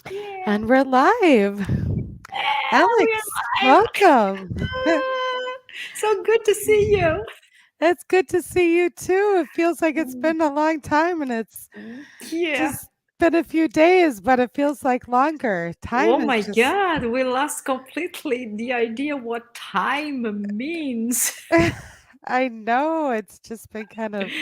Yeah, And we're live. we are Alex, live. welcome. So good to see you. It's good to see you too. It feels like it's Mm, been a long time and it's Yeah. just been a few days, but it feels like longer. Time Oh is my just, God, we lost completely the idea what time means. I know it's just been kind of,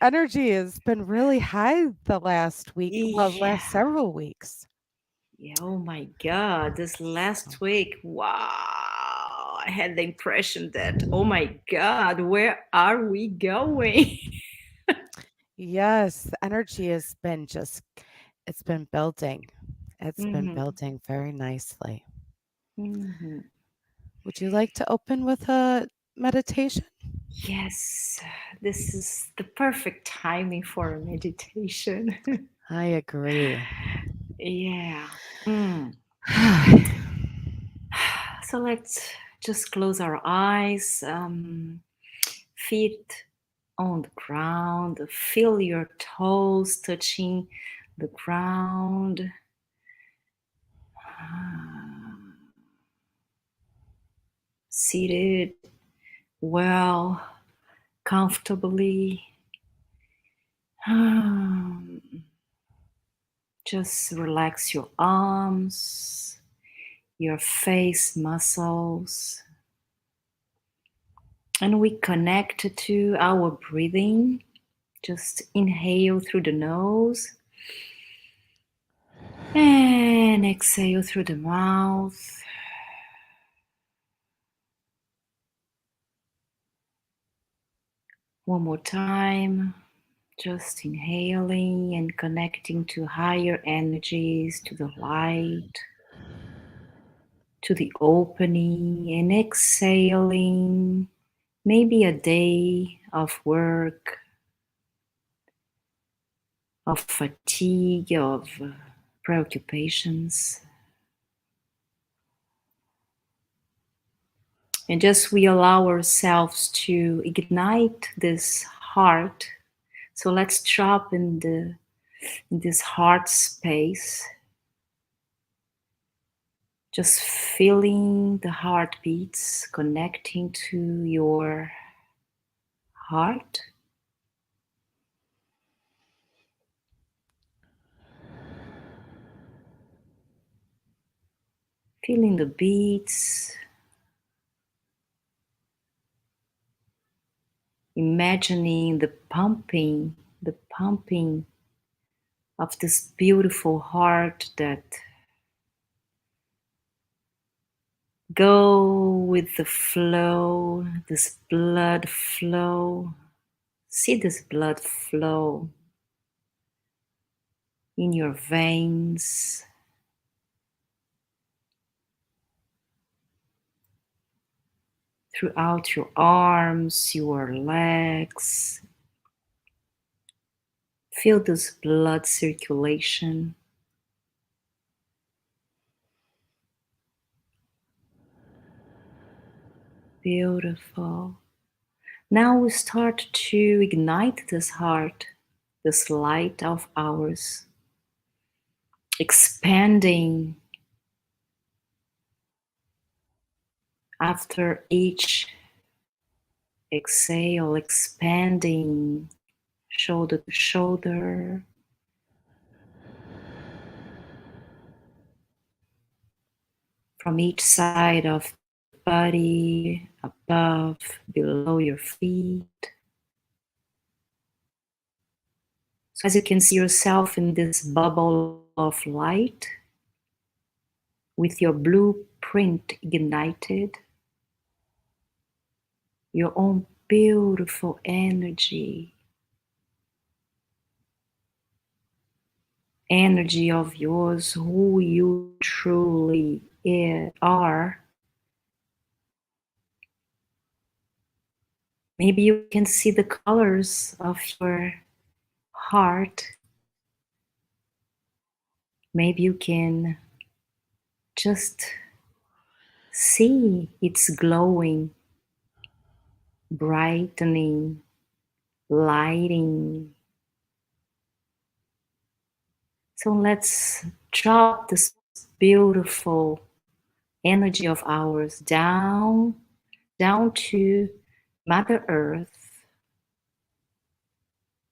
energy has been really high the last week, well, last Yeah. several weeks. Yeah. Oh my God, this So, last week, wow. I had the impression that, oh my God, where are we going? yes, the energy has been just, it's been building. It's been hmm building very nicely. hmm Would you like to open with a meditation? Yes, this is the perfect timing for a meditation. I agree. Yeah. Mm. So let's just close our eyes, feet on the ground, feel your toes touching the ground. Seated well, comfortably. Just relax your arms, your face muscles, and we connect to our breathing. Just inhale through the nose and exhale through the mouth. One more time, just inhaling and connecting to higher energies, to the light, to the opening, and exhaling. Maybe a day of work, of fatigue, of preoccupations. And just we allow ourselves to ignite this heart. So let's drop in this heart space, just feeling the heartbeats connecting to your heart. Feeling the beats, imagining the pumping of this beautiful heart that go with the flow, this blood flow. See this blood flow in your veins, throughout your arms, your legs. Feel this blood circulation. Beautiful. Now we start to ignite this heart, this light of ours, expanding after each exhale, expanding shoulder to shoulder, from each side of the body, above, below your feet. So, as you can see yourself in this bubble of light with your blueprint ignited, your own beautiful energy, energy of yours, who you truly are. Maybe you can see the colors of your heart. Maybe you can just see it's glowing, brightening, lighting. So let's drop this beautiful energy of ours down to Mother Earth.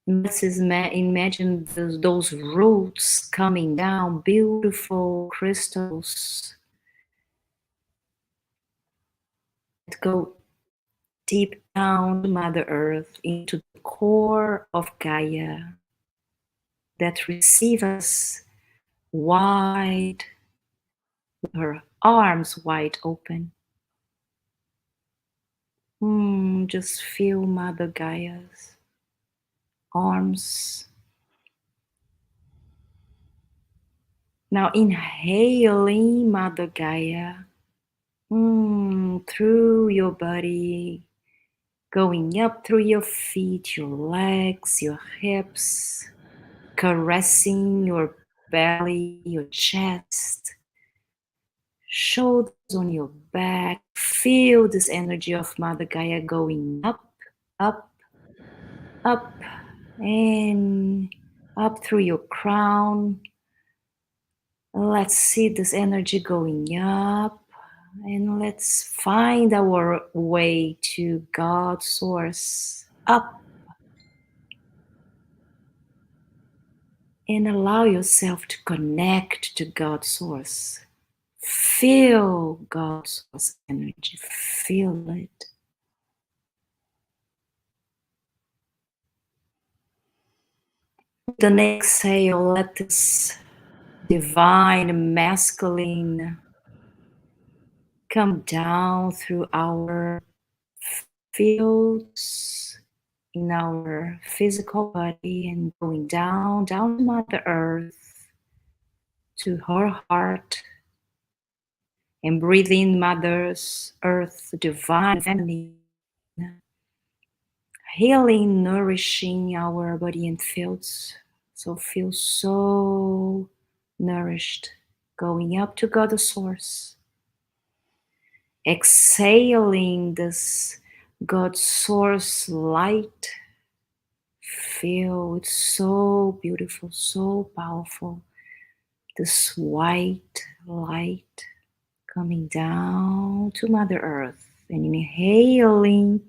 And let's imagine those roots coming down, beautiful crystals that go deep down to Mother Earth into the core of Gaia, that receive us wide, with her arms wide open. Just feel Mother Gaia's arms. Now inhaling Mother Gaia through your body, going up through your feet, your legs, your hips, caressing your belly, your chest, shoulders on your back. Feel this energy of Mother Gaia going up, up, up, and up through your crown. Let's see this energy going up, and let's find our way to God's source. Up, and allow yourself to connect to God's source. Feel God's source energy. Feel it. With an exhale, let this divine masculine come down through our fields in our physical body and going down to Mother Earth, to her heart, and breathe in Mother's Earth, divine feminine, healing, nourishing our body and fields. So feel so nourished, going up to God the Source, exhaling this God Source light. Feel it's so beautiful, so powerful. This white light coming down to Mother Earth and inhaling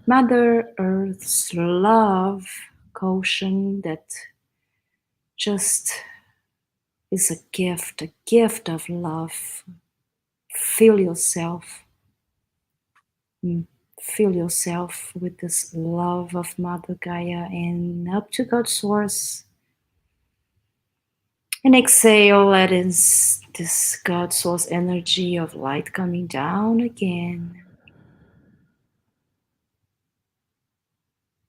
Mother Earth's love quotient that just is a gift of love. Feel yourself. Fill yourself with this love of Mother Gaia and up to God's source. And exhale, let in this God source energy of light coming down again.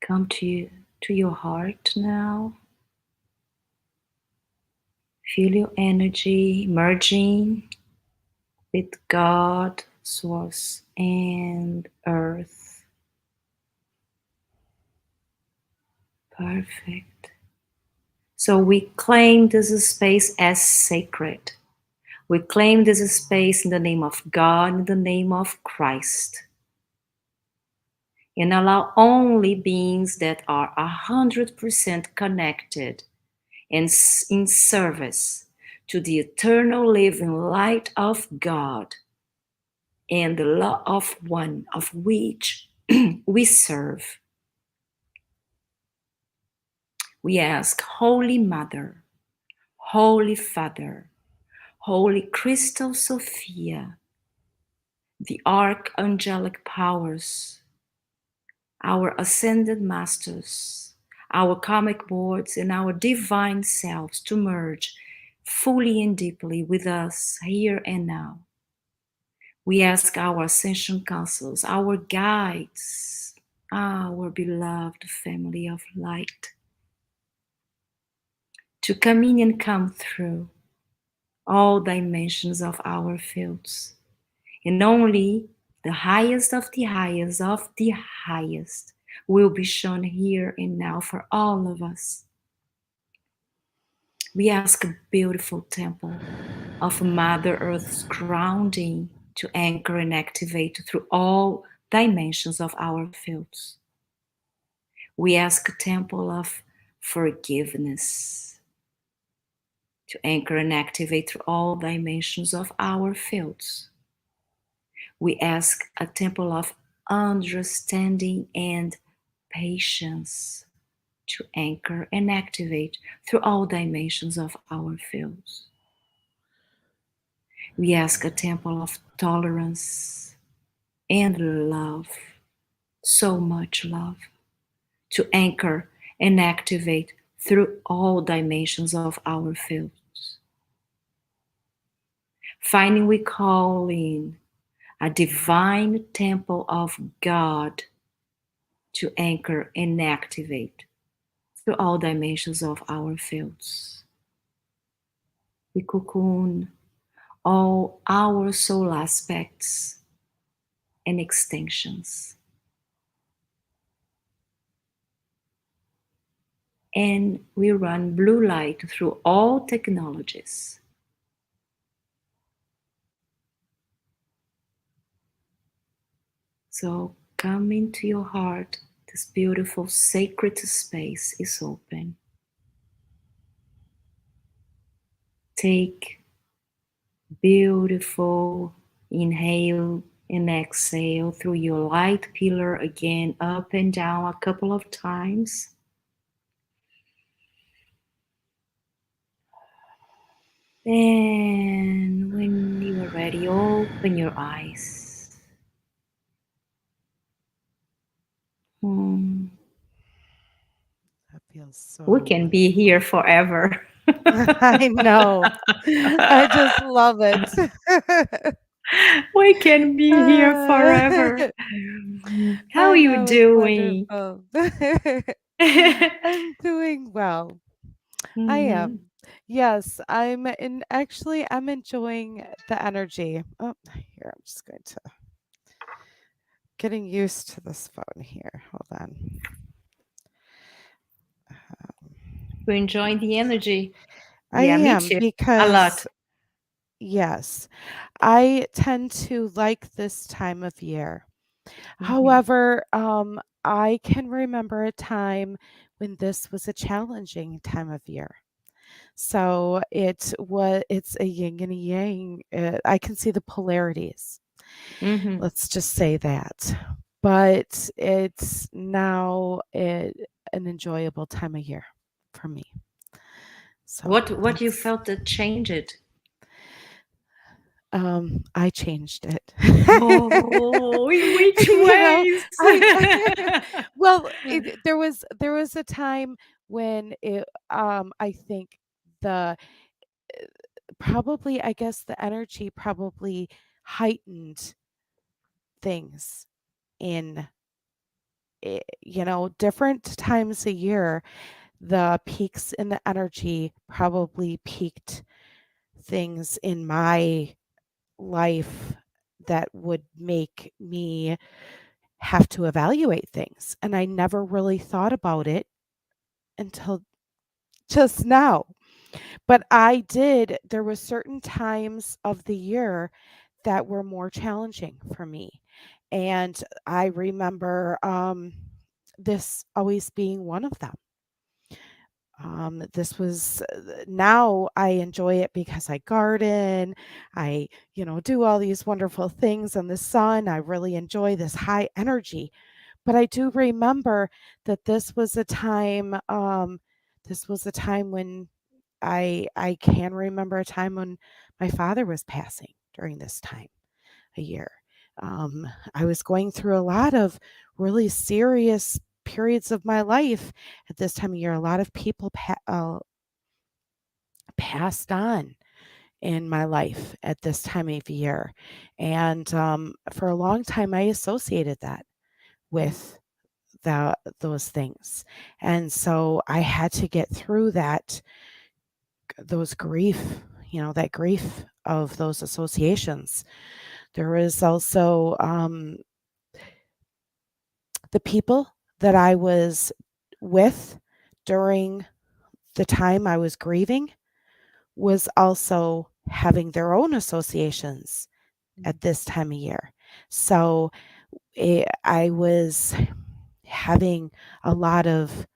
Come to your heart now. Feel your energy merging with God, source, and earth. Perfect. So we claim this space as sacred. We claim this space in the name of God, in the name of Christ. And allow only beings that are 100% connected and in service to the eternal living light of God and the law of one of which we serve. We ask, Holy Mother, Holy Father, Holy Crystal Sophia, the archangelic powers, our ascended masters, our karmic boards, and our divine selves to merge fully and deeply with us here and now. We ask our ascension councils, our guides, our beloved family of light, to come in and come through all dimensions of our fields, and only the highest of the highest of the highest will be shown here and now for all of us. We ask a beautiful temple of Mother Earth's grounding to anchor and activate through all dimensions of our fields. We ask a temple of forgiveness to anchor and activate through all dimensions of our fields. We ask a temple of understanding and patience to anchor and activate through all dimensions of our fields. We ask a temple of tolerance and love, so much love, to anchor and activate through all dimensions of our fields. Finally, we call in a divine temple of God to anchor and activate through all dimensions of our fields. We cocoon all our soul aspects and extensions. And we run blue light through all technologies. So come into your heart. This beautiful sacred space is open. Take beautiful inhale and exhale through your light pillar again, up and down a couple of times. And when you are ready, open your eyes. Hmm. That feels We so can be here wonderful. forever. I know. I just love it. We can be here Uh, forever. How are I you know it's doing? wonderful. I'm doing well. I Mhm. am. Yes, I'm enjoying the energy. Oh, here, I'm just going to getting used to this phone here. Hold on. You're enjoying the energy. I Yeah, me am too. A because lot. yes, I tend to like this time of year. Mhm. However, I can remember a time when this was a challenging time of year. So it's a yin and a yang. I can see the polarities. Mhm. Let's just say that. But it's now an enjoyable time of year for me. So What you that's felt that changed? I changed it. Oh, in which You know, ways? I well, there was a time when I think the probably I guess the energy probably heightened things in different times a year. The peaks in the energy probably peaked things in my life that would make me have to evaluate things. And I never really thought about it until just now. But I did. There were certain times of the year that were more challenging for me. And I remember this always being one of them. This was now I enjoy it because I garden. I, do all these wonderful things in the sun. I really enjoy this high energy. But I do remember that this was a time when I can remember a time when my father was passing during this time a year. I was going through a lot of really serious periods of my life at this time of year. A lot of people passed on in my life at this time of year. And for a long time, I associated that with those things. And so I had to get through those grief, that grief of those associations. There was also the people that I was with during the time I was grieving was also having their own associations at this time of year. So I was having a lot of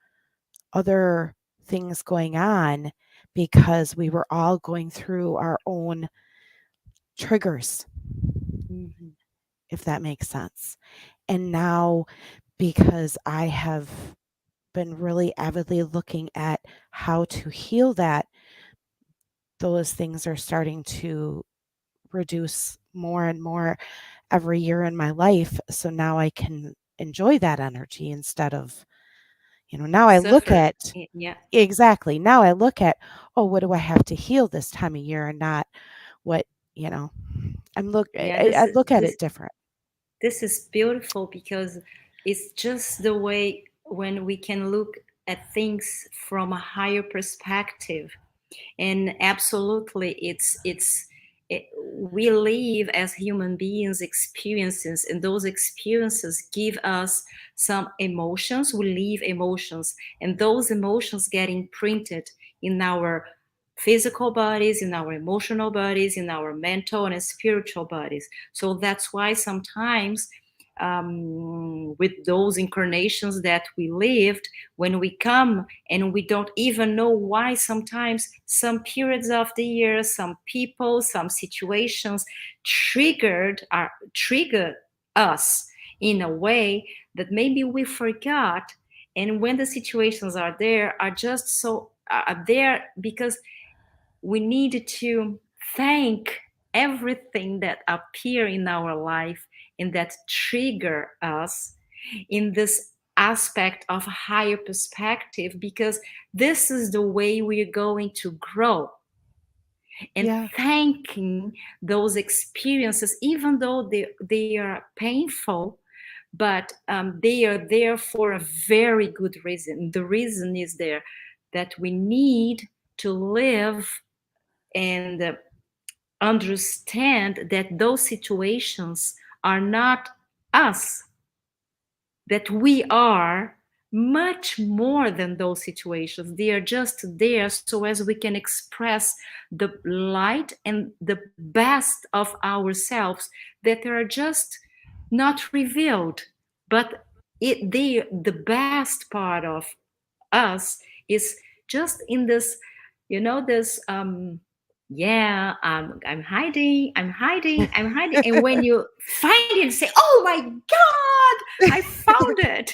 other things going on because we were all going through our own triggers, Mm-hmm. if that makes sense. And now, because I have been really avidly looking at how to heal that, those things are starting to reduce more and more every year in my life. So now I can enjoy that energy instead of, now I look Suffer. at Yeah. exactly. Now I look at, oh, what do I have to heal this time of year and not what, you know, Yeah. I look at it different. This is beautiful because it's just the way when we can look at things from a higher perspective. And absolutely, we live as human beings experiences, and those experiences give us some emotions. We live emotions, and those emotions get imprinted in our physical bodies, in our emotional bodies, in our mental and spiritual bodies. So that's why sometimes, with those incarnations that we lived, when we come and we don't even know why, sometimes some periods of the year, some people, some situations trigger us in a way that maybe we forgot. And when the situations are there, are just so are there because we need to thank everything that appear in our life and that trigger us in this aspect of higher perspective, because this is the way we're going to grow. And Yeah. thanking those experiences, even though they are painful, but they are there for a very good reason. The reason is there that we need to live and understand that those situations are not us, that we are much more than those situations. They are just there so as we can express the light and the best of ourselves that are just not revealed. But the best part of us is just in this, this I'm hiding, and when you find it, say, oh my god, I found it.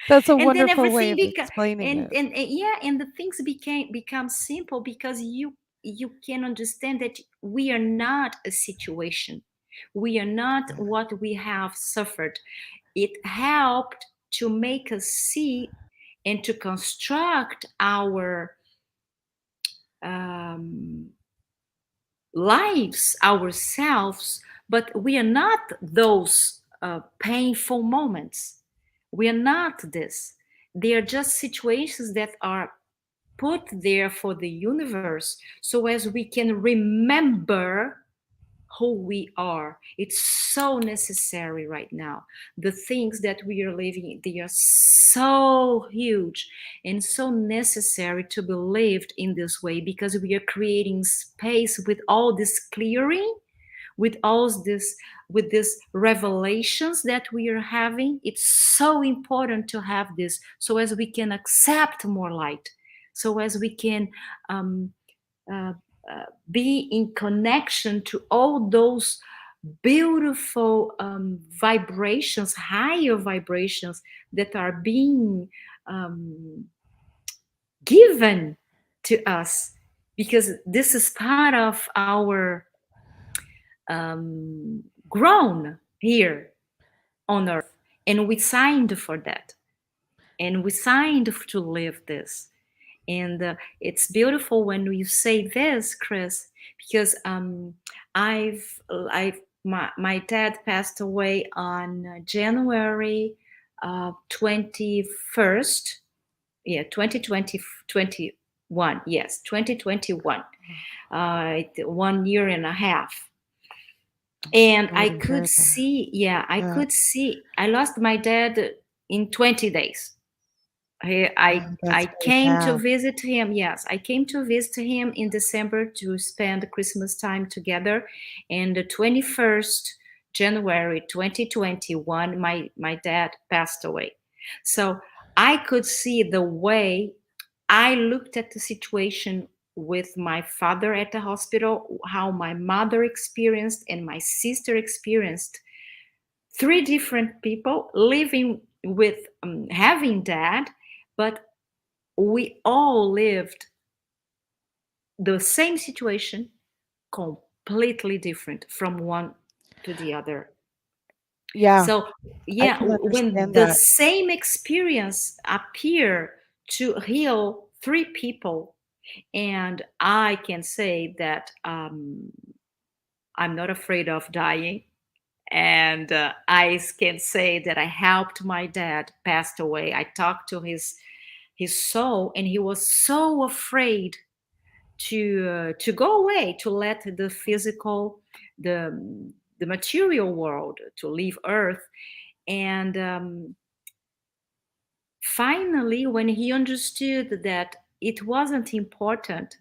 That's a And then wonderful way everything of explaining it. and yeah, and the things become simple because you can understand that we are not a situation, we are not what we have suffered. It helped to make us see and to construct our um, lives, ourselves, but we are not those painful moments. We are not this. They are just situations that are put there for the universe so as we can remember who we are. It's so necessary right now. The things that we are living, they are so huge and so necessary to be lived in this way, because we are creating space with all this clearing, with all this, with these revelations that we are having. It's so important to have this so as we can accept more light, so as we can um, uh, be in connection to all those beautiful vibrations, higher vibrations that are being um, given to us, because this is part of our grown here on earth, and we signed for that, and we signed to live this. And it's beautiful when you say this, Chris, because my dad passed away on January 21st. Yeah, 2021. Yes, 2021. 1 year and a half. And I Sorry to could hear that. see, yeah, I lost my dad in 20 days. I, I That's I very came to fast. visit him. Yes, I came to visit him in December to spend Christmas time together. And the 21st January 2021, my dad passed away. So I could see the way I looked at the situation with my father at the hospital, how my mother experienced and my sister experienced. Three different people living with having dad, but we all lived the same situation, completely different from one to the other. Yeah, So I yeah, can when understand the that. same experience appear to heal three people, and I can say that I'm not afraid of dying, and I can say that I helped my dad passed away. I talked to his soul, and he was so afraid to go away, to let the physical, the material world, to leave Earth. And finally, when he understood that it wasn't important,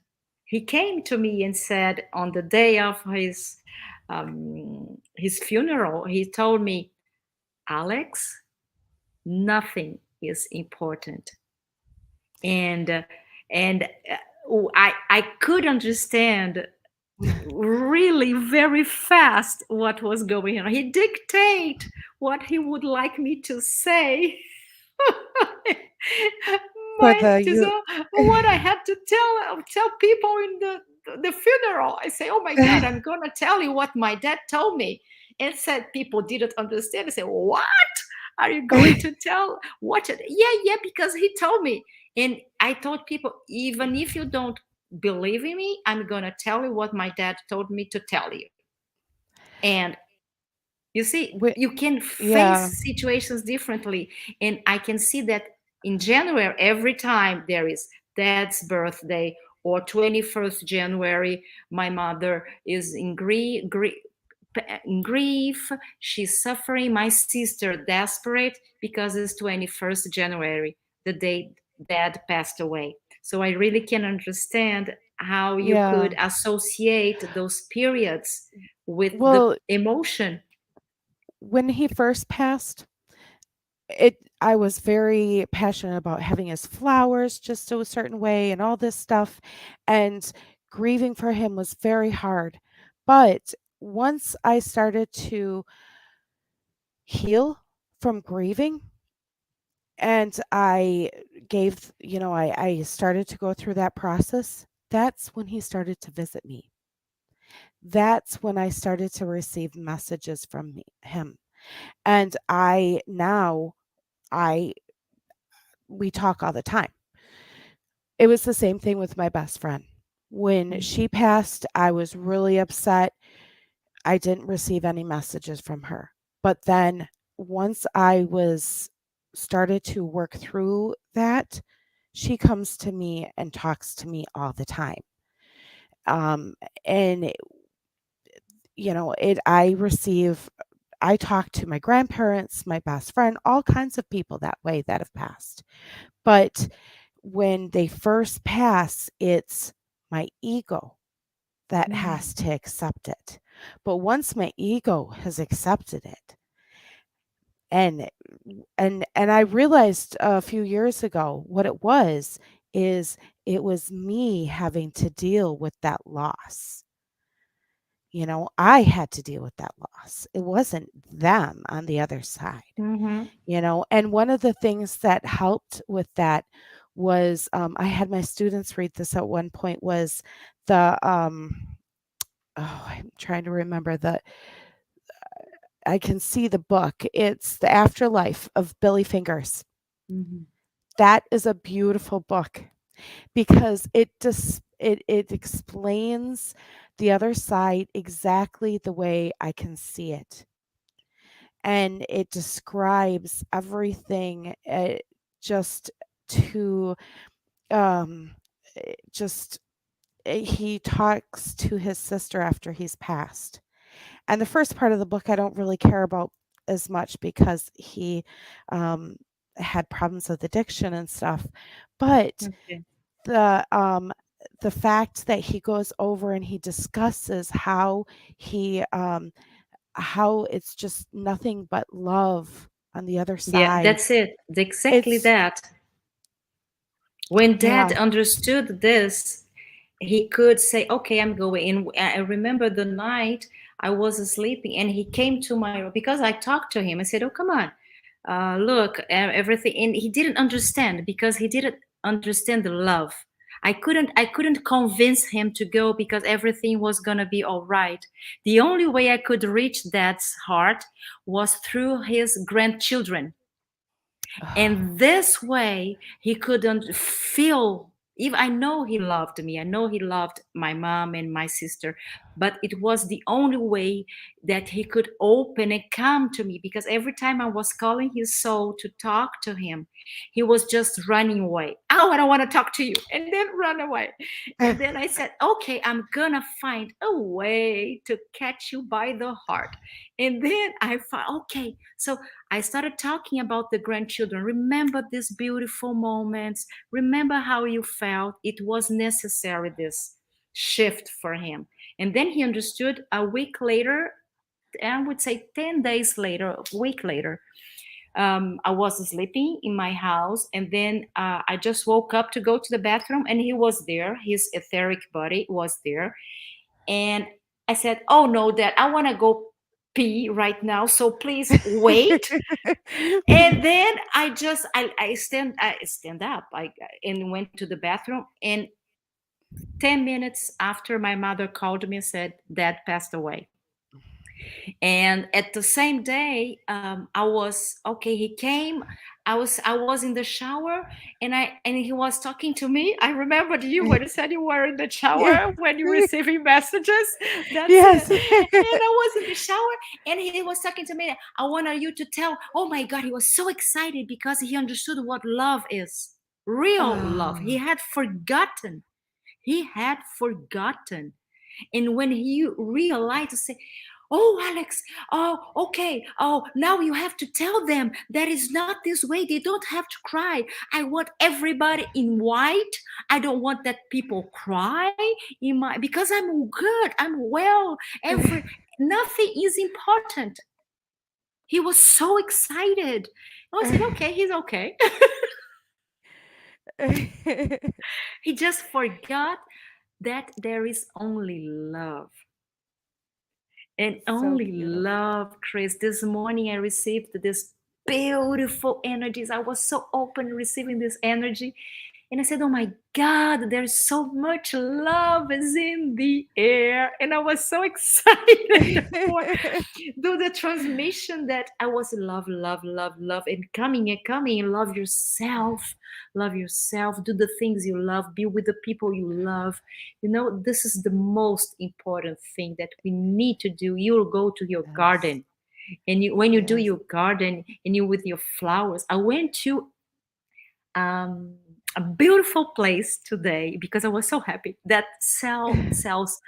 he came to me and said, on the day of his funeral, he told me, Alex, nothing is important. And I could understand really very fast what was going on. He dictate what he would like me to say. For My, the you so what I had to tell people in the funeral. I say, oh my God, I'm gonna tell you what my dad told me. And said people didn't understand. I said, what are you going to tell? What? Yeah, yeah, because he told me. And I told people, even if you don't believe in me, I'm gonna tell you what my dad told me to tell you. And you see, wi- you can yeah, face situations differently. And I can see that in January, every time there is dad's birthday or 21st January, my mother is in grief. She's suffering. My sister desperate because it's 21st January, the day dad passed away. So I really can understand how you yeah. could associate those periods with the Well, emotion. when he first passed, it I was very passionate about having his flowers just a certain way and all this stuff, and grieving for him was very hard. But once I started to heal from grieving, and I I started to go through that process, that's when he started to visit me. That's when I started to receive messages from him. And I now I we talk all the time. It was the same thing with my best friend. When she passed, I was really upset. I didn't receive any messages from her. But then once I was started to work through that, she comes to me and talks to me all the time. Um, and I talk to my grandparents, my best friend, all kinds of people that way that have passed. But when they first pass, it's my ego that has Mm-hmm. to accept it. But once my ego has accepted it, and and I realized a few years ago what it was is it was me having to deal with that loss. I had to deal with that loss. It wasn't them on the other side. Mm-hmm. And one of the things that helped with that was I had my students read this at one point was the oh, I'm trying to remember I can see the book. It's The Afterlife of Billy Fingers. Mm-hmm. That is a beautiful book because it explains the other side exactly the way I can see it. And it describes everything just to um just he talks to his sister after he's passed. And the first part of the book I don't really care about as much because he um had problems with addiction and stuff. But Okay. the um the fact that he goes over and he discusses he how it's just nothing but love on the other Yeah, side. that's it. Exactly It's that. When dad Yeah. understood this, he could say, okay, I'm going. And I remember the night I was sleeping and he came to my room because I talked to him. I said, oh, come on, look, everything. And he didn't understand because he didn't understand the love. I couldn't convince him to go because everything was going to be all right. The only way I could reach dad's heart was through his grandchildren, and this way he couldn't feel. Even I know he loved me, I know he loved my mom and my sister, but it was the only way that he could open and come to me, because every time I was calling his soul to talk to him, he was just running away. Oh, I don't want to talk to you, and then run away. And then I said, okay, I'm gonna find a way to catch you by the heart. And then I found, okay, so I started talking about the grandchildren. Remember these beautiful moments. Remember how you felt. It was necessary, this shift for him. And then he understood a week later, I would say 10 days later, a week later. I was sleeping in my house, and then I just woke up to go to the bathroom, and he was there. His etheric body was there. And I said, oh no, dad, I want to go pee right now. So please wait. And then I stand up, and went to the bathroom. And 10 minutes after, my mother called me and said dad passed away. And at the same day, I was okay. He came. I was in the shower, and he was talking to me. I remembered you when you said you were in the Yeah. shower when you're receiving messages. That's it. Yes. And I was in the shower, and he was talking to me. I wanted you to tell. Oh my God, he was so excited because he understood what love is. Real love. He Oh. had forgotten. He had forgotten. And when he realized, to say, oh, Alex, oh, okay, oh, now you have to tell them that it's not this way. They don't have to cry. I want everybody in white. I don't want that people cry in my, because I'm good, I'm well. Nothing is important. He was so excited. I said, okay, he's okay. He just forgot that there is only love. And So only beautiful. love, Chris. This morning I received this beautiful energies. I was so open receiving this energy. And I said, oh my God, there's so much love is in the air. And I was so excited for do the transmission that I was love, love, love, love, and coming and coming. Love yourself. Love yourself. Do the things you love. Be with the people you love. This is the most important thing that we need to do. You'll go to your Yes. garden, and when you do Yes. your garden and you with your flowers. I went to um, a beautiful place today because I was so happy that sells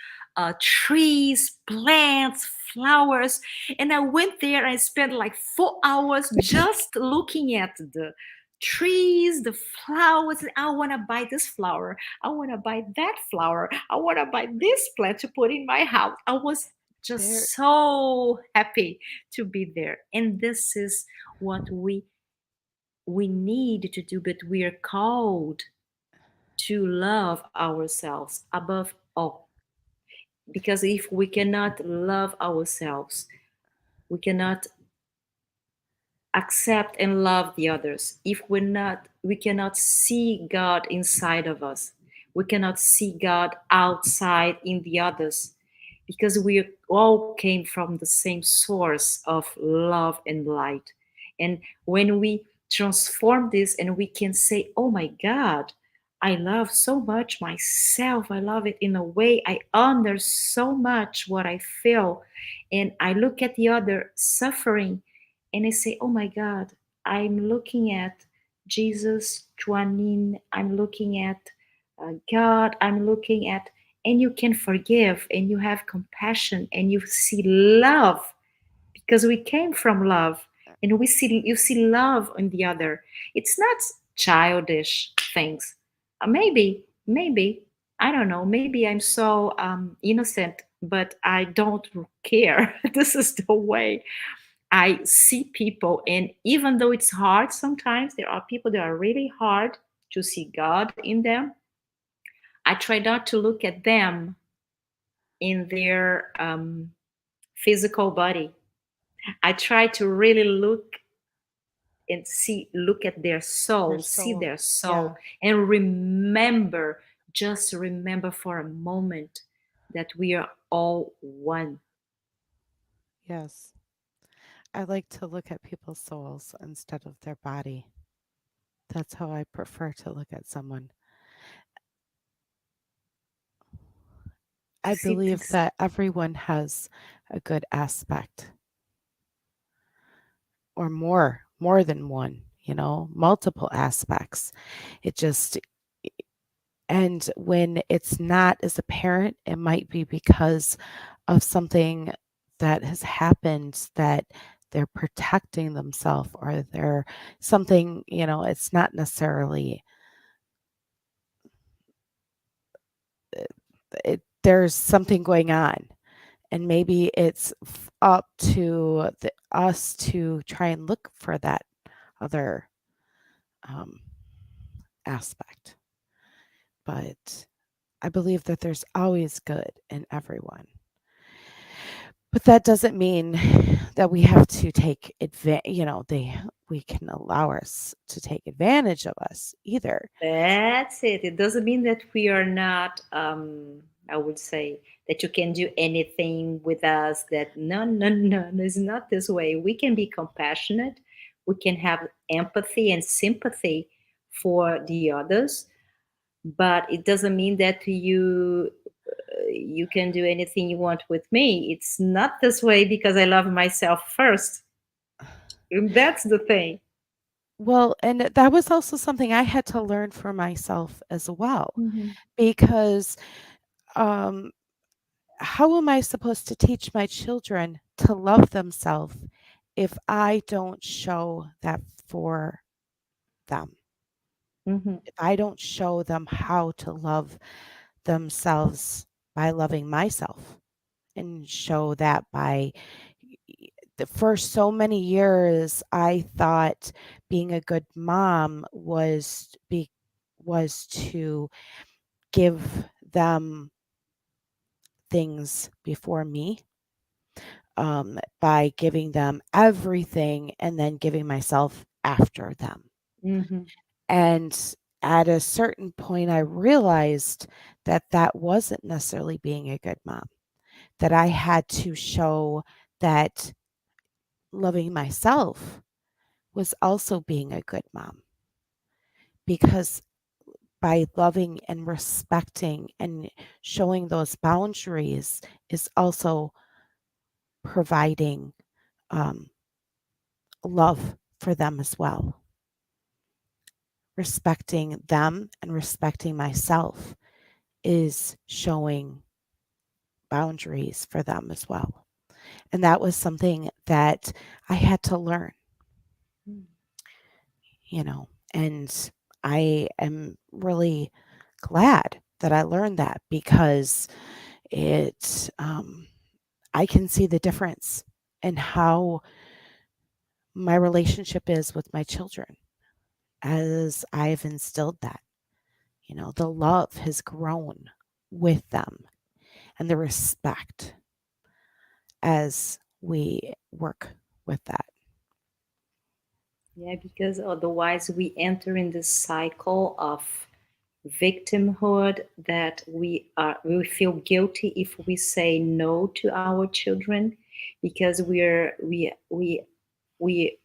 trees, plants, flowers, and I went there. I spent like 4 hours just looking at the trees, the flowers. I want to buy this flower. I want to buy that flower. I want to buy this plant to put in my house. I was There. just so happy to be there, and this is what we need to do, but we are called to love ourselves above all. Because if we cannot love ourselves, we cannot accept and love the others. If we cannot see God inside of us. We cannot see God outside in the others, because we all came from the same source of love and light. And when we transform this and we can say, oh my God, I love so much myself. I love it in a way. I honor so much what I feel. And I look at the other suffering, and I say, oh my God, I'm looking at Jesus, Juanin, I'm looking at God, I'm looking at, and you can forgive and you have compassion and you see love, because we came from love, and you see love in the other. It's not childish things. Maybe I don't know. Maybe I'm so innocent, but I don't care. This is the way I see people. And even though it's hard sometimes, there are people that are really hard. to see God in them. I try not to look at them in their physical body. I try to really look at their Their soul, see soul. their soul, Yeah. and remember, just remember for a moment that we are all one. Yes. I like to look at people's souls instead of their body. That's how I prefer to look at someone. I See believe this. that everyone has a good aspect or more than one, multiple aspects. It just and when it's not as apparent, it might be because of something that has happened that they're protecting themselves or they're something, it's not necessarily there's something going on and maybe it's up to us to try and look for that other um, aspect. But I believe that there's always good in everyone. But that doesn't mean that we have to take we can allow us to take advantage of us either. That's it. It doesn't mean that we are not, I would say, that you can do anything with us. That no, no, no, no, it's not this way. We can be compassionate. We can have empathy and sympathy for the others, but it doesn't mean that you can do anything you want with me. It's not this way because I love myself first. And that's the thing. Well, and that was also something I had to learn for myself as well, Mhm. because um, how am I supposed to teach my children to love themselves if I don't show that for them? Mhm. If I don't show them how to love themselves by loving myself and show that by the first so many years I thought being a good mom was to give them things before me, by giving them everything and then giving myself after them. Mhm. And at a certain point, I realized that that wasn't necessarily being a good mom, that I had to show that loving myself was also being a good mom, because by loving and respecting and showing those boundaries is also providing um, love for them as well. Respecting them and respecting myself is showing boundaries for them as well. And that was something that I had to learn, Mm. and I am really glad that I learned that, because I can see the difference in how my relationship is with my children as I've instilled that. The love has grown with them and the respect as we work with that. Yeah, because otherwise we enter in this cycle of victimhood that we feel guilty if we say no to our children because we we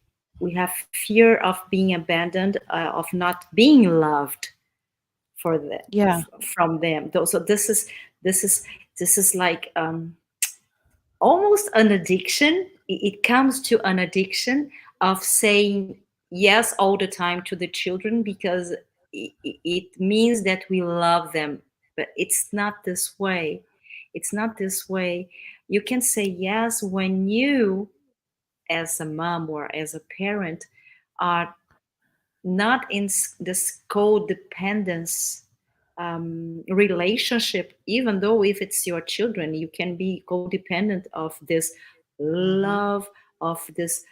have fear of being abandoned, of not being loved for the Yeah. from them. So this is this is like almost an addiction. It comes to an addiction of saying yes all the time to the children because it means that we love them. But it's not this way. It's not this way. You can say yes when you, as a mom or as a parent, are not in this codependence relationship, even though if it's your children you can be codependent of this Mhm. love, of this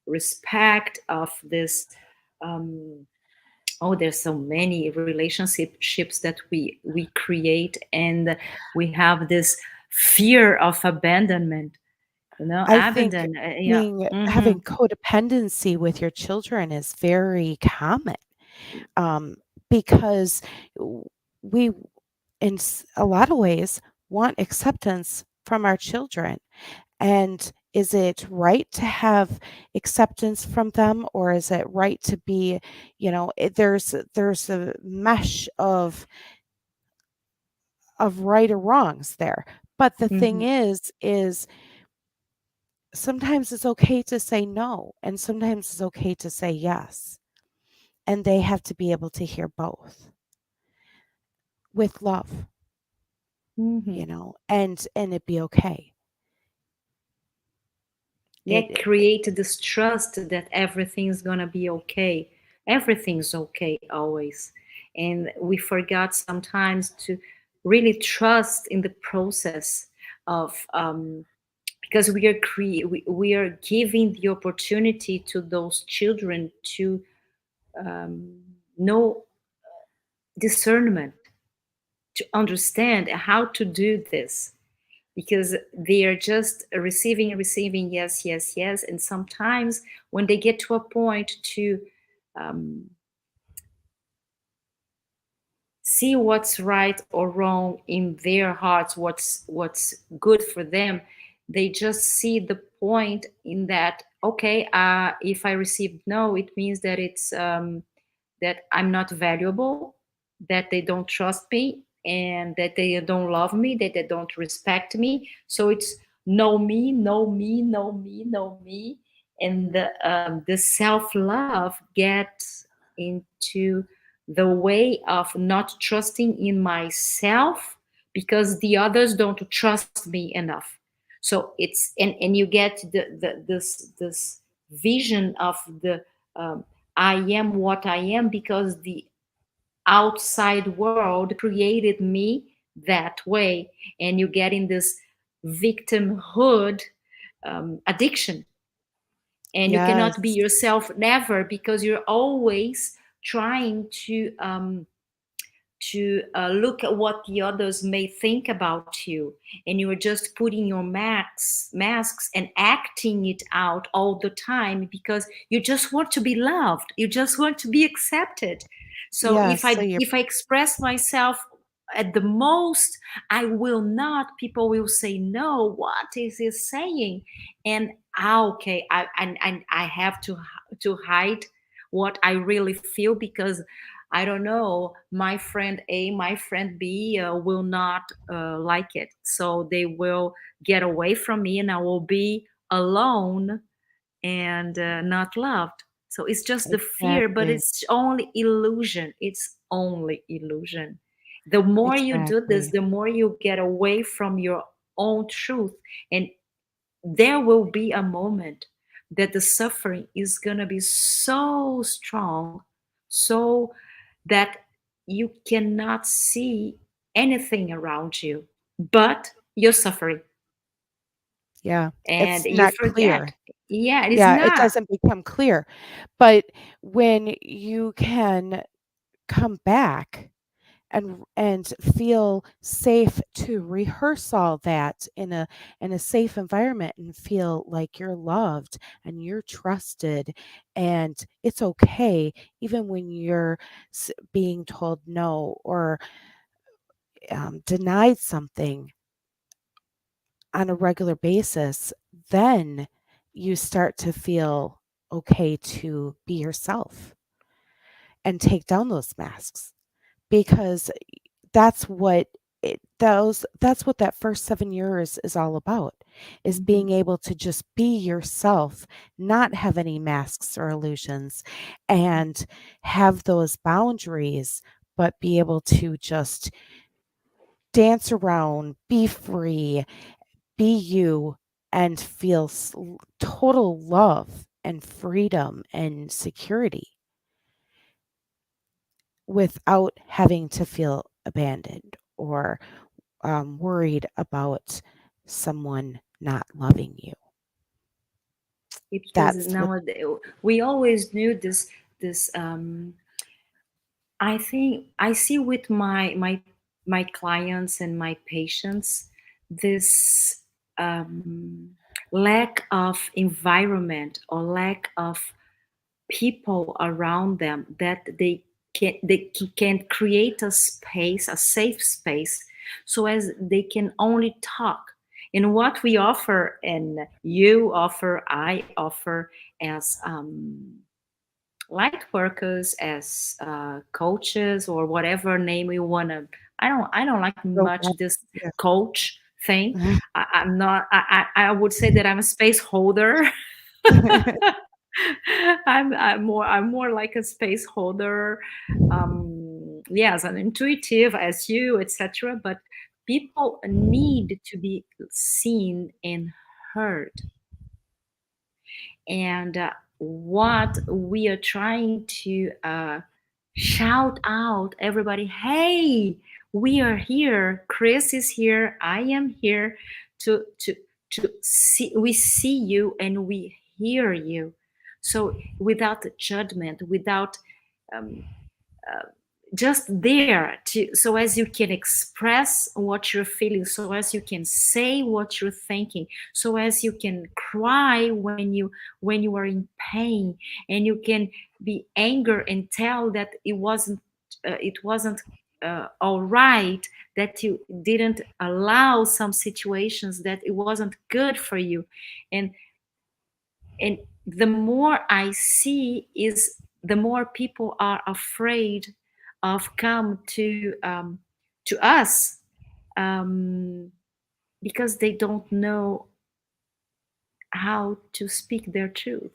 respect, of this um, Oh, there's so many relationships that we create, and we have this fear of abandonment. You know, I think abandon. Yeah. having Mm-hmm. codependency with your children is very common, um, because w we, a lot of ways, want acceptance from our children. And is it right to have acceptance from them, or is it right to be, there's a mesh of right or wrongs there. But the thing Mm-hmm. is sometimes it's okay to say no, and sometimes it's okay to say yes. And they have to be able to hear both with love, Mm-hmm. and it be okay. Yeah, It create this trust that everything's gonna be okay. Everything's okay always. And we forgot sometimes to really trust in the process of because we are giving the opportunity to those children to know discernment, to understand how to do this, because they are just receiving, yes, yes, yes. And sometimes when they get to a point to um, see what's right or wrong in their hearts, what's good for them, they just see the point in that, okay, if I received no, it means that it's that I'm not valuable, that they don't trust me, and that they don't love me, that they don't respect me. So it's no me, no me, no me, no me. And the self love gets into the way of not trusting in myself because the others don't trust me enough. So and you get this vision of the I am what I am because the outside world created me that way. And you get in this victimhood addiction, and you cannot be Yes. yourself never, because you're always trying to look at what the others may think about you, and you're just putting your masks and acting it out all the time because you just want to be loved, you just want to be accepted. So Yes, so you're if I express myself at the most, I will not, people will say, no, what is he saying? And okay, I have to hide what I really feel, because I don't know, my friend A, my friend B will not like it. So they will get away from me and I will be alone and not loved. So it's just the fear, but exactly, it's only illusion. It's only illusion. The more you do this, exactly. the more you get away from your own truth. And there will be a moment that the suffering is going to be so strong, so that you cannot see anything around you but you're suffering, Yeah, and it's you not forget. clear. Yeah, it is Yeah, it not. doesn't become clear. But when you can come back and feel safe to rehearse all that in a safe environment and feel like you're loved and you're trusted, and it's okay even when you're being told no, or denied something on a regular basis, then you start to feel okay to be yourself and take down those masks, because that's what that's what that first 7 years is all about, is Mhm. being able to just be yourself, not have any masks or illusions, and have those boundaries, but be able to just dance around, be free, be you, and feel total love and freedom and security without having to feel abandoned or worried about someone not loving you. Because That's what, nowadays we always knew this I think I see with my clients and my patients this lack of environment or lack of people around them that they can create a space, a safe space, so as they can only talk. And what we offer, and you offer, I offer, as light workers, as coaches, or whatever name you want to. I don't like much Yoga. this Yeah. coach thing. I'm not. I would say that I'm a space holder. I'm more like a space holder. Yes, an intuitive as you, etc. But people need to be seen and heard. And what we are trying to shout out, everybody, hey, we are here, Chris is here, I am here, to see, we see you and we hear you. So without judgment, without um, just there to, so as you can express what you're feeling, so as you can say what you're thinking, so as you can cry when you are in pain, and you can be anger and tell that it wasn't all right, that you didn't allow some situations, that it wasn't good for you. And and the more I see is the more people are afraid of come to us, um, because they don't know how to speak their truth.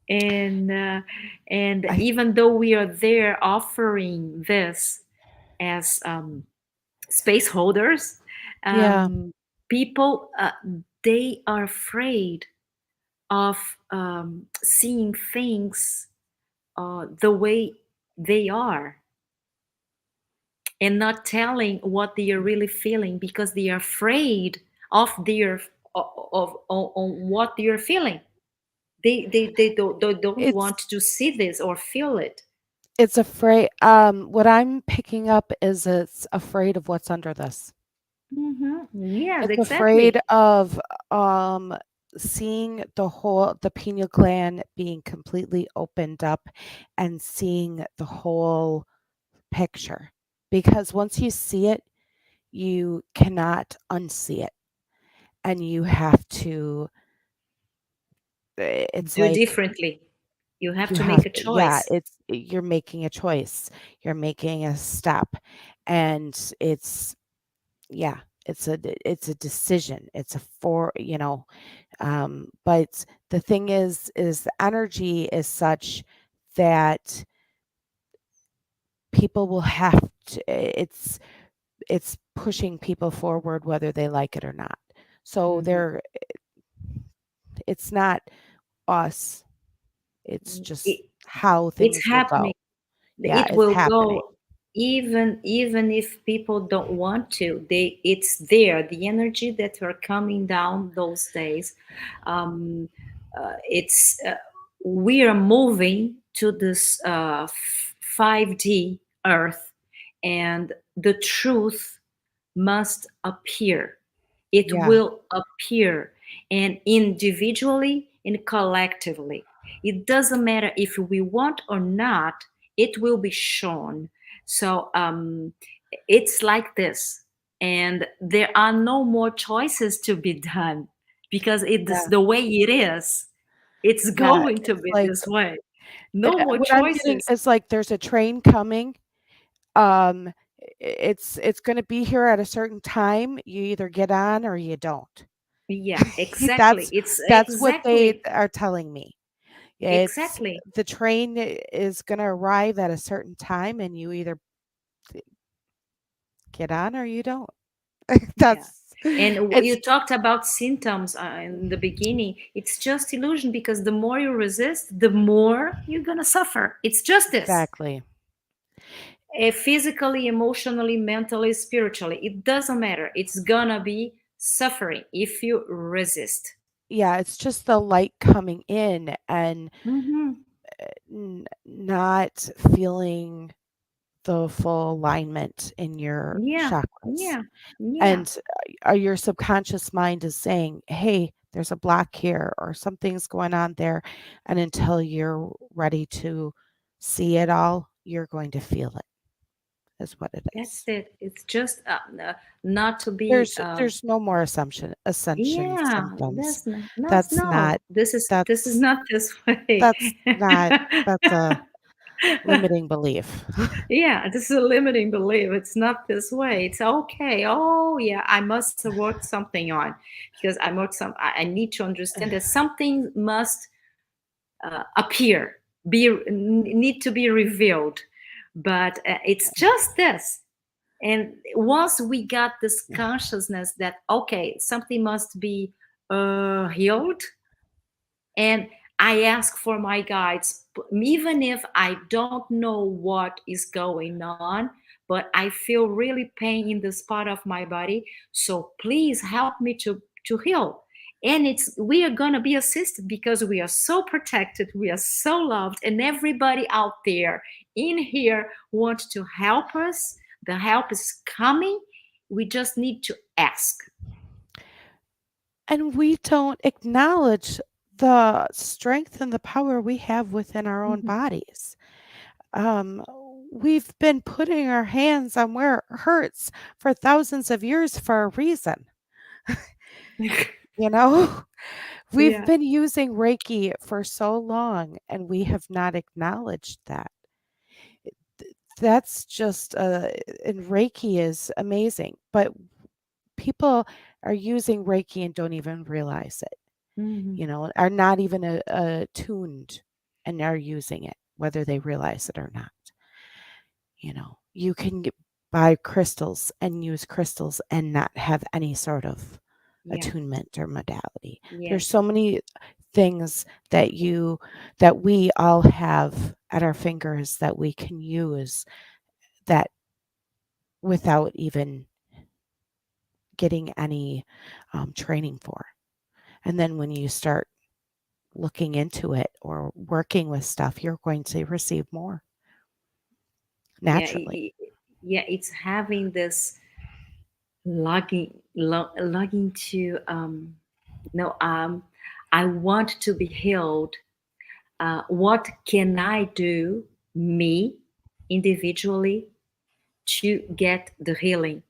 And uh, and I even though we are there offering this as space holders, yeah, um, people, they are afraid of seeing things the way they are, and not telling what they are really feeling, because they are afraid of their of what they are feeling. They don't it's want to see this or feel it. it's afraid. What I'm picking up is it's afraid of what's under this. Yes, It's afraid exactly. of um seeing the pineal gland being completely opened up and seeing the whole picture. Because once you see it, you cannot unsee it. And you have to it's Do like differently. You have you to have make a to, yeah, choice. you're making a choice. You're making a step. And it's yeah, it's a decision. It's a for, but the thing is the energy is such that people will have to it's pushing people forward whether they like it or not. So Mhm. it's not us. It's just It, how it's things will happening. go. Yeah, It it's will happening. go, even if people don't want to. It's there, the energy that are coming down those days. It's We are moving to this 5D earth, and the truth must appear. It Yeah, will appear, and individually and collectively. It doesn't matter if we want or not, it will be shown. So it's like this. And there are no more choices to be done, because it is yeah, the way it is. It's yeah. going to It's be like this way. No more what I'm getting choices. is like there's a train coming. It's going to be here at a certain time. You either get on or you don't. Yeah, exactly. That's It's that's what they exactly, are telling me. It's exactly. the train is going to arrive at a certain time, and you either get on or you don't. Yeah. That's And it's you talked about symptoms in the beginning. It's just illusion, because the more you resist, the more you're going to suffer. It's just this. exactly. Physically, emotionally, mentally, spiritually. It doesn't matter. It's going to be suffering if you resist. Yeah, it's just the light coming in, and Hmm. not feeling the full alignment in your Yeah, chakras. yeah, yeah. And your subconscious mind is saying, hey, there's a block here or something's going on there. And until you're ready to see it all, you're going to feel it, is what it That's is. it. It's just not to be. There's no more ascension Yeah, symptoms. that's not. No, That's no. not This is that's not this way. that's not that's a limiting belief. Yeah, this is a limiting belief. It's not this way. It's okay. Oh, yeah, I must work something on because I need to understand that something must appear, need to be revealed. But it's just this. And once we got this consciousness that okay, something must be healed, and I ask for my guides, even if I don't know what is going on, but I feel really pain in this part of my body. So please help me to heal. And it's we are gonna be assisted because we are so protected, we are so loved, and everybody out there in here wants to help us. The help is coming. We just need to ask. And we don't acknowledge the strength and the power we have within our own Mhm. bodies. Um, we've been putting our hands on where it hurts for thousands of years for a reason. You know, we've Yeah. been using Reiki for so long and we have not acknowledged that. That's just, and Reiki is amazing, but people are using Reiki and don't even realize it. Mhm. Are not even attuned and are using it, whether they realize it or not. You can buy crystals and use crystals and not have any sort of Yeah. attunement or modality. There's Yes. so many things that we all have at our fingers that we can use that without even getting any training for. And then when you start looking into it or working with stuff, you're going to receive more Yeah, naturally. yeah, it's having this logging to no I want to be healed. What can I do, me individually, to get the healing?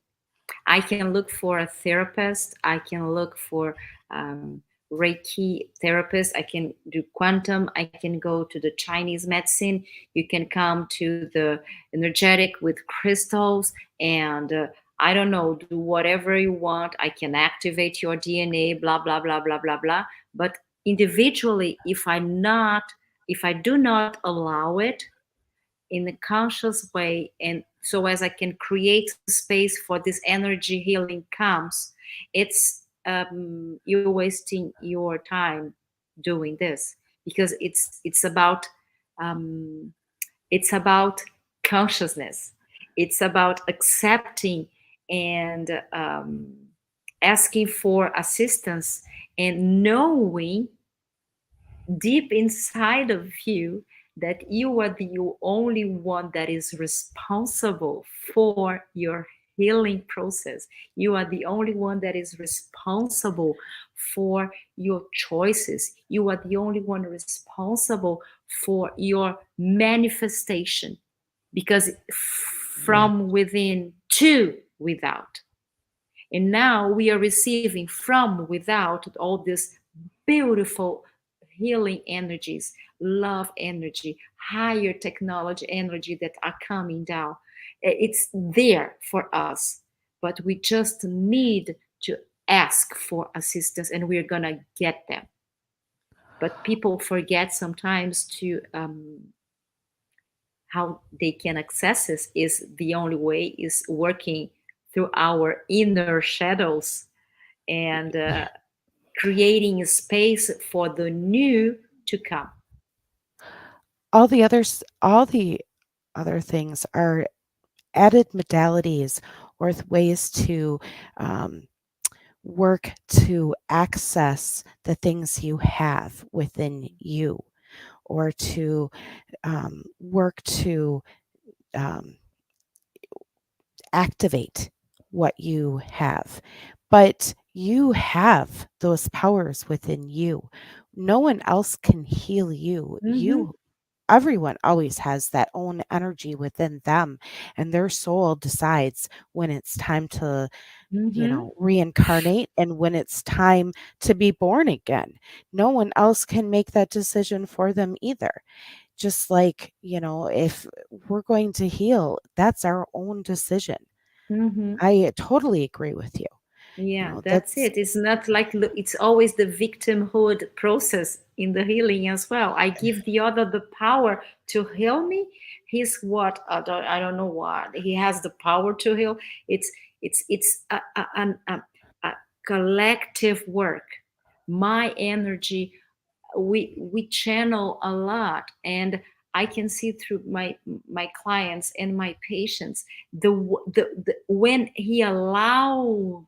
I can look for a therapist. I can look for um, Reiki therapist. I can do quantum. I can go to the Chinese medicine. You can come to the energetic with crystals and I don't know, do whatever you want. I can activate your DNA, blah, blah, blah, blah, blah, blah. But individually, if I do not allow it, in a conscious way and so as I can create space for this energy healing comes, it's you're wasting your time doing this because um, it's about consciousness, it's about accepting and asking for assistance and knowing deep inside of you that you are the only one that is responsible for your healing process. You are the only one that is responsible for your choices. You are the only one responsible for your manifestation because from within to without. And now we are receiving from without all these beautiful healing energies, love energy, higher technology energy that are coming down. It's there for us, but we just need to ask for assistance and we're going to get them. But people forget sometimes to how they can access this is the only way is working through our inner shadows and creating a space for the new to come. All the other things are added modalities or ways to um, work to access the things you have within you or to work to um, activate what you have. But you have those powers within you. No one else can heal you. Mm-hmm. Everyone always has that own energy within them, and their soul decides when it's time to, Mm-hmm. reincarnate and when it's time to be born again. No one else can make that decision for them either. Just like, if we're going to heal, that's our own decision. Mm-hmm. I totally agree with you. Yeah, that's That's it. It's not like it's always the victimhood process in the healing as well. I give the other the power to heal me. He's what I don't know what he has the power to heal. It's a collective work. My energy, we channel a lot, and I can see through my clients and my patients the when he allow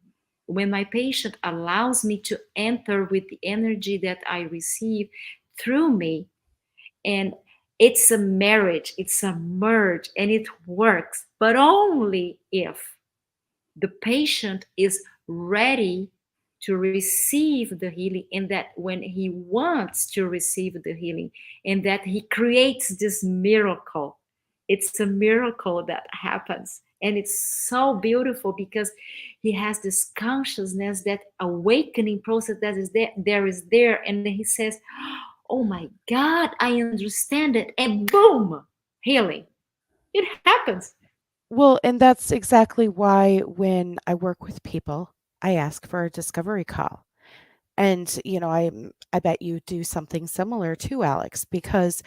when my patient allows me to enter with the energy that I receive through me, and it's a marriage, it's a merge, and it works, but only if the patient is ready to receive the healing, and that when he wants to receive the healing, and that he creates this miracle. It's a miracle that happens, and it's so beautiful because he has this consciousness, that awakening process that is there, and he says, oh my god, I understand it, and boom, healing. It happens. well, and that's exactly why when I work with people, I ask for a discovery call. And, I bet you do something similar too, Alex, because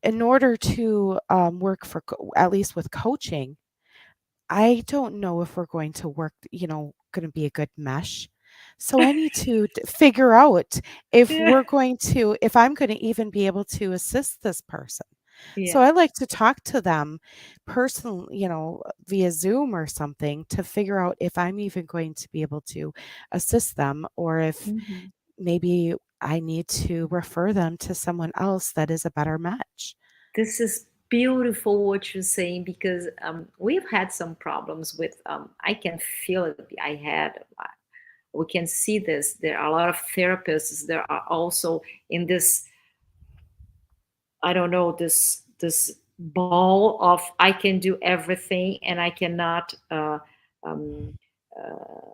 in order to work for, at least with coaching, I don't know if we're going to work, going to be a good mesh. So I need to figure out Yeah. if I'm going to even be able to assist this person. So Yeah. I like to talk to them personally, via Zoom or something to figure out if I'm even going to be able to assist them, or if Mhm. maybe I need to refer them to someone else that is a better match. This is beautiful what you're saying, because we've had some problems with. I can feel it. I had. We can see this. There are a lot of therapists. There are also in this. I don't know, this ball of I can do everything and I cannot um, uh,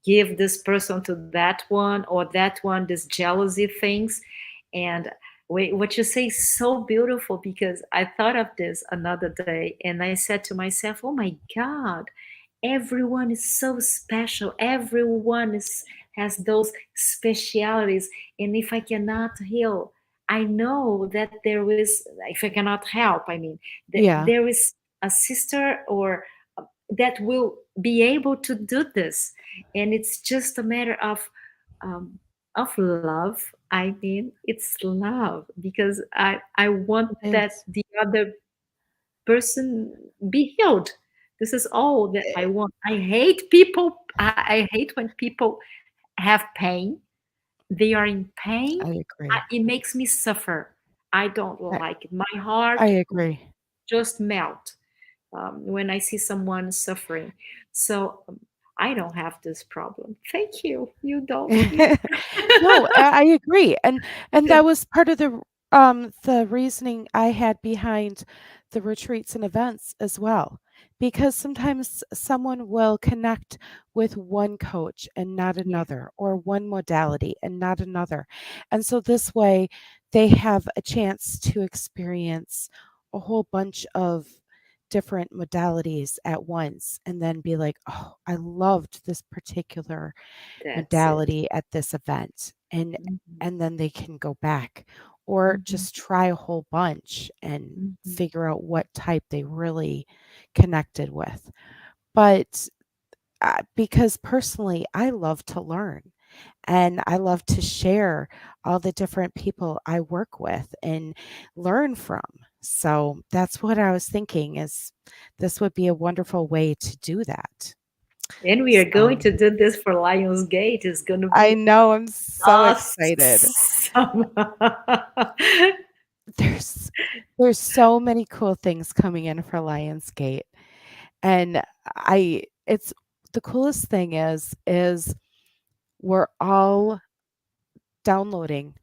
give this person to that one, or that one this jealousy things. And what you say is so beautiful, because I thought of this another day, and I said to myself, oh my god, everyone is so special, everyone has those specialities. And if I cannot heal, I know that there is, if I cannot help, I mean, that Yeah, there is a sister or that will be able to do this. And it's just a matter um, of love. I mean, it's love, because I want it that is. the other person be healed. This is all that I want. I hate people. I hate when people have pain. They are in pain. I agree. It makes me suffer. I don't I, like it. My I heart agree. just melt when I see someone suffering. So I don't have this problem. Thank you. You don't. You. No, I agree, and that was part of the reasoning I had behind the retreats and events as well, because sometimes someone will connect with one coach and not Yeah, another, or one modality and not another, and so this way they have a chance to experience a whole bunch of different modalities at once, and then be like, oh, I loved this particular that's it. modality at this event, Mhm, and then they can go back, or mhm, just try a whole bunch and mhm. figure out what type they really connected with. But because personally I love to learn, and I love to share all the different people I work with and learn from. So that's what I was thinking, is this would be a wonderful way to do that. And we are going So to do this for Lionsgate. It's going to I be know, I'm so excited. awesome. there's there's so many cool things coming in for Lionsgate. And I it's the coolest thing is we're all downloading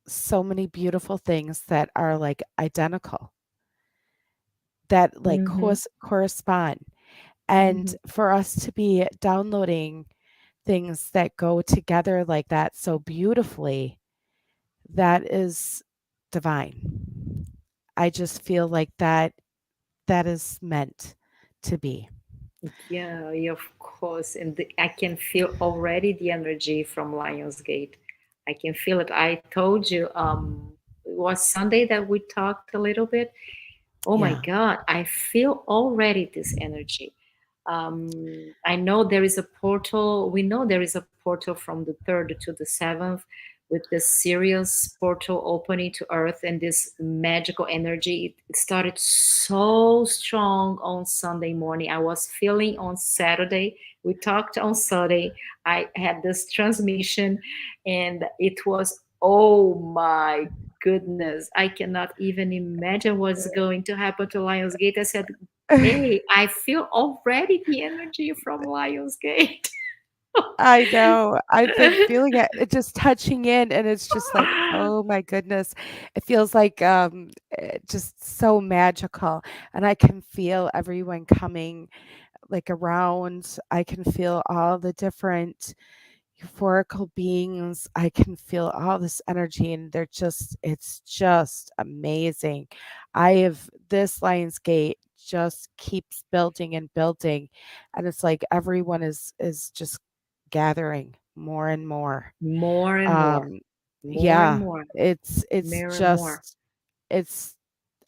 so many beautiful things that are like identical, that like Mm-hmm. correspond. And Mm-hmm. for us to be downloading things that go together like that so beautifully, that is divine. I just feel like that is meant to be. Yeah, yeah, of course. And I can feel already the energy from Lionsgate. I can feel it. I told you, it was Sunday that we talked a little bit. Oh my Yeah. God, I feel already this energy. I know there is a portal. We know there is a portal from the 3rd to the 7th with this serious portal opening to Earth and this magical energy. It started so strong on Sunday morning. I was feeling on Saturday. We talked on Sunday. I had this transmission and it was, oh my goodness, I cannot even imagine what's going to happen to Lionsgate. I said, hey, I feel already the energy from Lionsgate. I know. I've been feeling it just touching in, and it's just like, oh my goodness. It feels like just so magical, and I can feel everyone coming like around. I can feel all the different euphorical beings. I can feel all this energy, and it's just amazing. I have this Lionsgate just keeps building and building, and it's like everyone is just gathering more and more. More and more, Um, more and yeah, more, it's more and more. just it's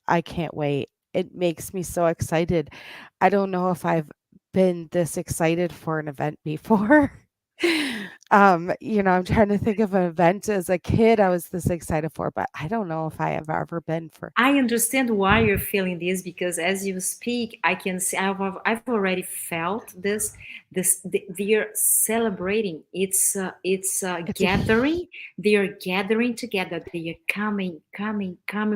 I can't wait. It makes me so excited. I don't know if I've been this excited for an event before. I'm trying to think of an event as a kid I was this excited for, but I don't know if I have ever been for. I understand why you're feeling this because as you speak, I can see I've already felt this. They are celebrating. It's It's a gathering. They are gathering together. They are coming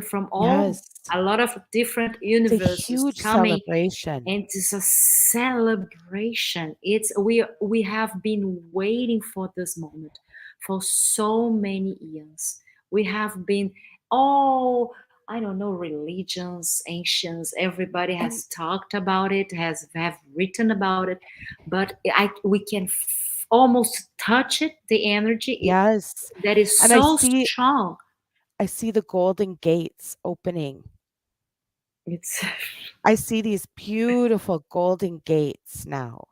from all yes, a lot of different it's a universes huge coming, celebration. and it's a celebration. We have been waiting for this moment for so many years. We have been all, I don't know, religions, ancients, everybody And has talked about it, has have written about it, but we can almost touch it, the energy yes, that is and I so see strong. I see the golden gates opening. It's I see these beautiful golden gates now.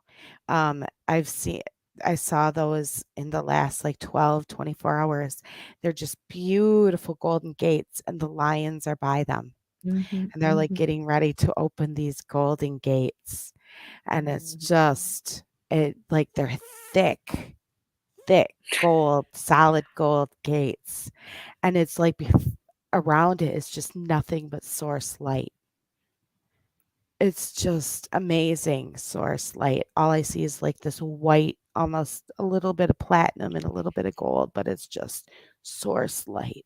I've seen I saw those in the last like 12, 24 hours. They're just beautiful golden gates and the lions are by them. Mhm, And they're like mhm, getting ready to open these golden gates. And it's mhm. just it like they're thick, thick gold, solid gold gates. And it's like around it is just nothing but source light. It's just amazing source light. All I see is like this white, almost a little bit of platinum and a little bit of gold, but it's just source light.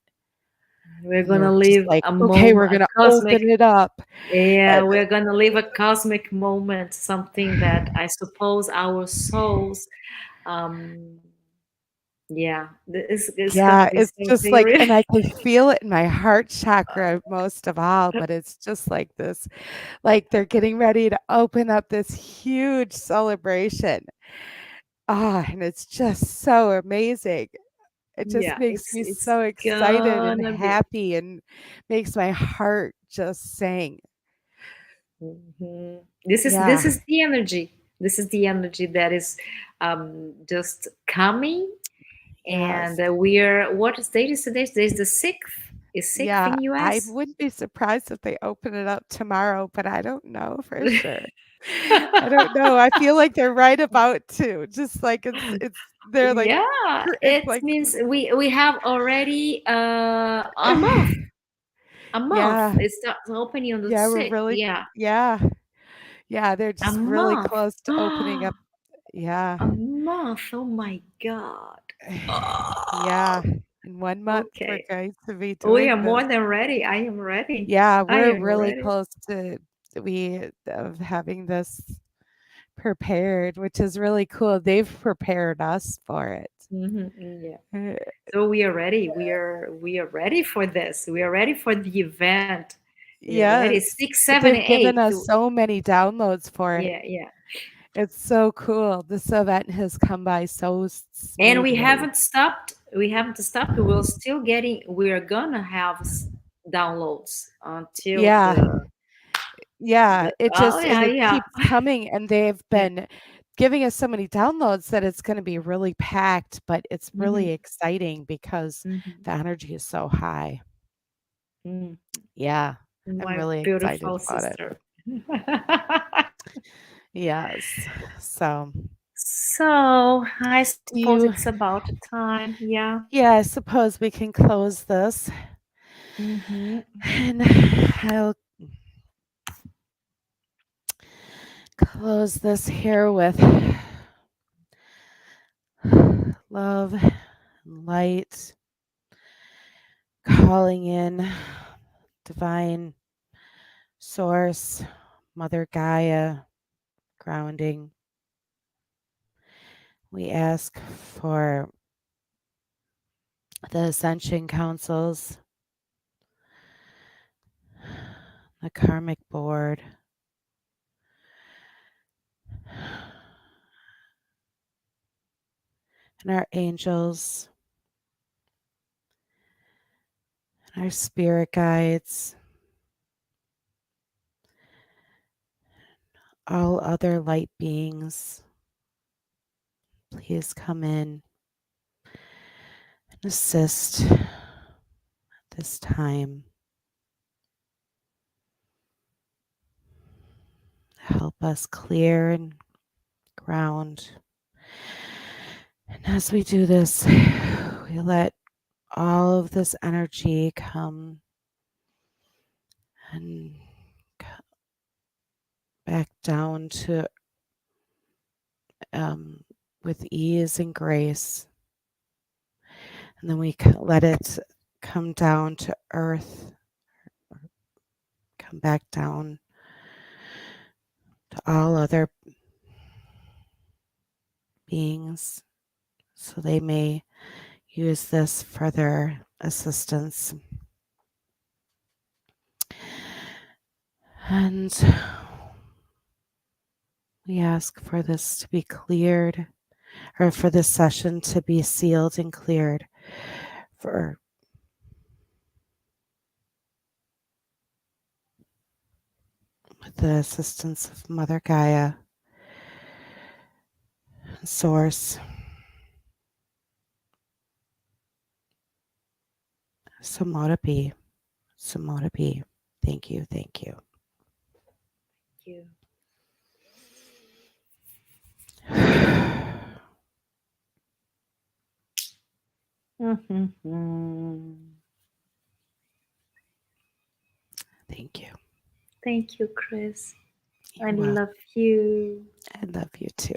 We're And they're gonna just live like, a okay, we're moment, a gonna cosmic. open it up. Yeah, And we're gonna live a cosmic moment, something that I suppose our souls, um, yeah, it's gonna yeah, be it's just something like, really. and I can feel it in my heart chakra most of all, but it's just like this, like they're getting ready to open up this huge celebration. Ah, and it's just so amazing. It just Yeah, makes it's me it's so excited and gonna be. happy and makes my heart just sing. Mhm. This Yeah. is the energy. This is the energy that is just coming, Yes. and we're what date is today? Today's the 6th. Is 6th Yeah, in I US? wouldn't be surprised if they open it up tomorrow, but I don't know for sure. I don't know. I feel like they're right about to. Just like it's they're like Yeah, it's it like means we have already a month. A month. yeah. It starts opening on the Yeah, we're 6th. really Yeah, yeah. Yeah, they're a just really month. close to opening up. Yeah. A month. Oh my God. Yeah. In 1 month, we're Okay. going to be We doing are this. more than ready. I am ready. Yeah, I we're am really ready. close to we of having this prepared, which is really cool. They've prepared us for it. Yeah. Uh, So we are ready. We are ready for this. We are ready for the event. We are ready. Yes, 6, 7, they've given 8. us so many downloads for it. Yeah, yeah. It's so cool. This event has come by so And we smoothly. haven't stopped. We haven't stopped. We will still getting. We are gonna have downloads until Yeah, the. yeah, Oh and yeah, it yeah, keeps coming, and they've yeah. been giving us so many downloads that it's gonna be really packed, but it's really Hmm. exciting because Hmm. the energy is so high. Mm. Yeah, I'm My really excited beautiful about it. sister. Yes. So, So I do suppose you it's about time. Yeah. yeah, I suppose we can close this, Hmm. and I'll close this here with love and light, calling in divine source, Mother Gaia, grounding. We ask for the Ascension councils, the karmic board, and our angels, and our spirit guides, all other light beings. Please come in and assist at this time. Help us clear and ground. And as we do this, we let all of this energy come and back down to with ease and grace. And then we let it come down to earth, come back down to all other beings so they may use this for their assistance. And we ask for this to be cleared, or for this session to be sealed and cleared for with the assistance of Mother Gaia, Source. So mote it be. So mote it be. Thank you. Thank you. You. Mhm. Thank you. Thank you, Chris. I You're welcome. love you. I love you too.